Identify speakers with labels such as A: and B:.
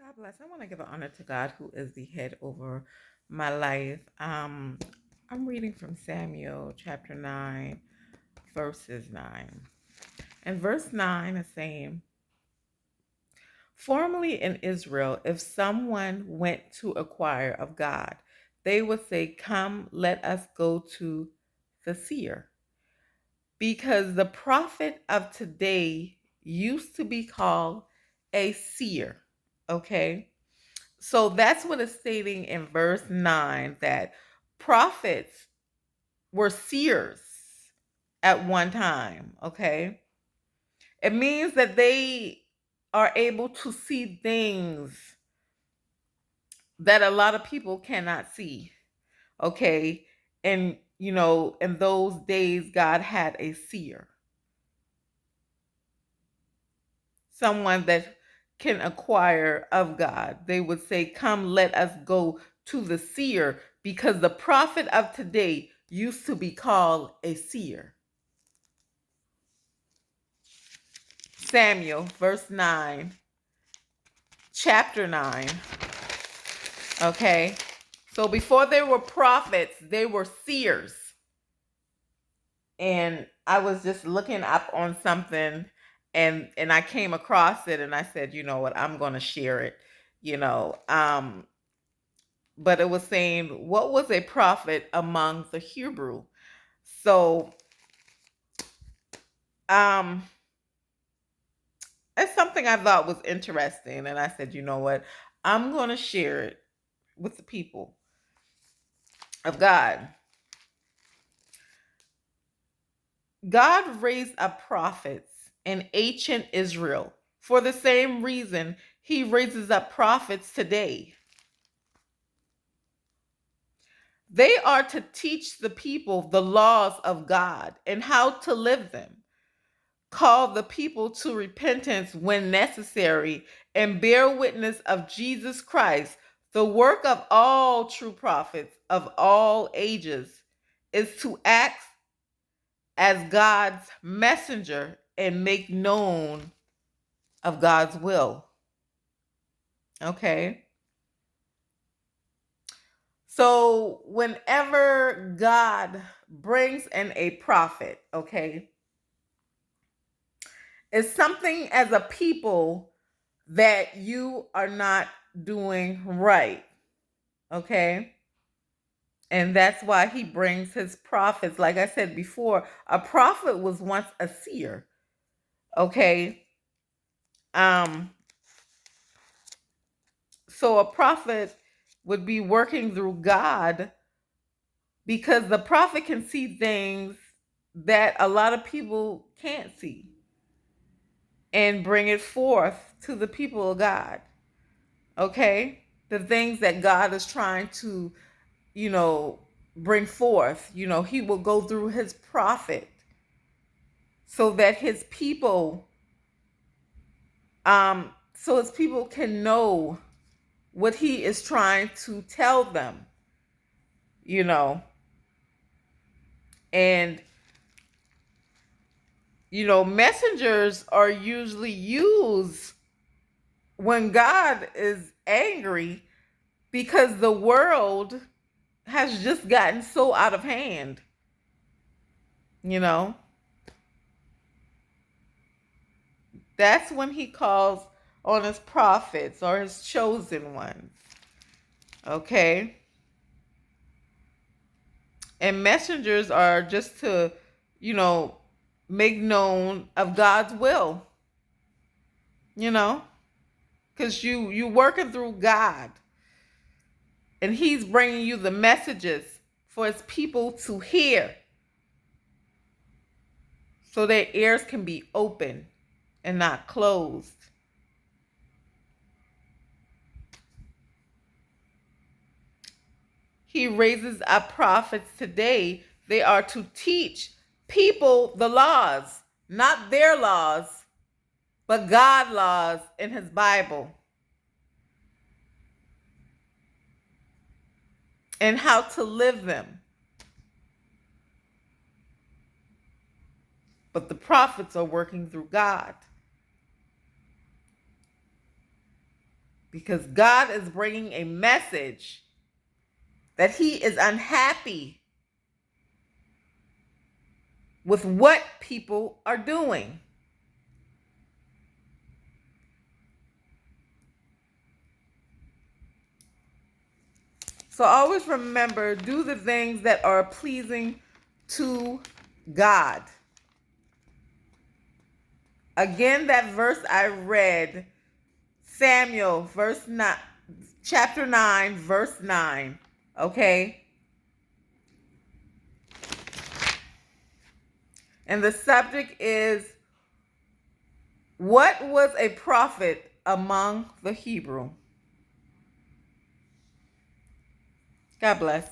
A: God bless. I want to give an honor to God, who is the head over my life. I'm reading from Samuel chapter 9, verses 9. And verse 9 is saying, formerly in Israel, if someone went to inquire of God, they would say, come, let us go to the seer. Because the prophet of today used to be called a seer. Okay? So that's what it's stating in verse 9, that prophets were seers at one time. Okay. It means that they are able to see things that a lot of people cannot see. Okay. And, in those days, God had a seer, someone that can acquire of God. They would say, come, let us go to the seer, because the prophet of today used to be called a seer. Samuel, verse 9, chapter 9. Okay. So before they were prophets, they were seers. And I was just looking up on something, and I came across it, and I said, you know what, I'm going to share it. You know, but it was saying, what was a prophet among the Hebrew? So um it's something I thought was interesting, and I said, you know what, I'm going to share it with the people of God. God raised up prophets in ancient Israel. For the same reason, he raises up prophets today. They are to teach the people the laws of God and how to live them, call the people to repentance when necessary, and bear witness of Jesus Christ. The work of all true prophets of all ages is to act as God's messenger and make known of God's will. Okay. So whenever God brings in a prophet, okay, it's something as a people that you are not doing right. Okay. And that's why he brings his prophets. Like I said before, a prophet was once a seer. Okay. Um, so a prophet would be working through God, because the prophet can see things that a lot of people can't see, and bring it forth to the people of God. Okay? The things that God is trying to, you know, bring forth, he will go through his prophet, so that his people so his people can know what he is trying to tell them, you know. And messengers are usually used when God is angry, because the world has just gotten so out of hand, you know. That's when he calls on his prophets or his chosen ones. Okay? And messengers are just to, you know, make known of God's will, you know? Cuz you working through God, and he's bringing you the messages for his people to hear, so their ears can be open and not closed. He raises up prophets today. They are to teach people the laws, not their laws, but God's laws in his Bible, and how to live them. But the prophets are working through God. because God is bringing a message that he is unhappy with what people are doing. So always remember, do the things that are pleasing to God. Again, that verse I read, Samuel, chapter 9, verse 9. Okay? And the subject is, what was a prophet among the Hebrew? God bless.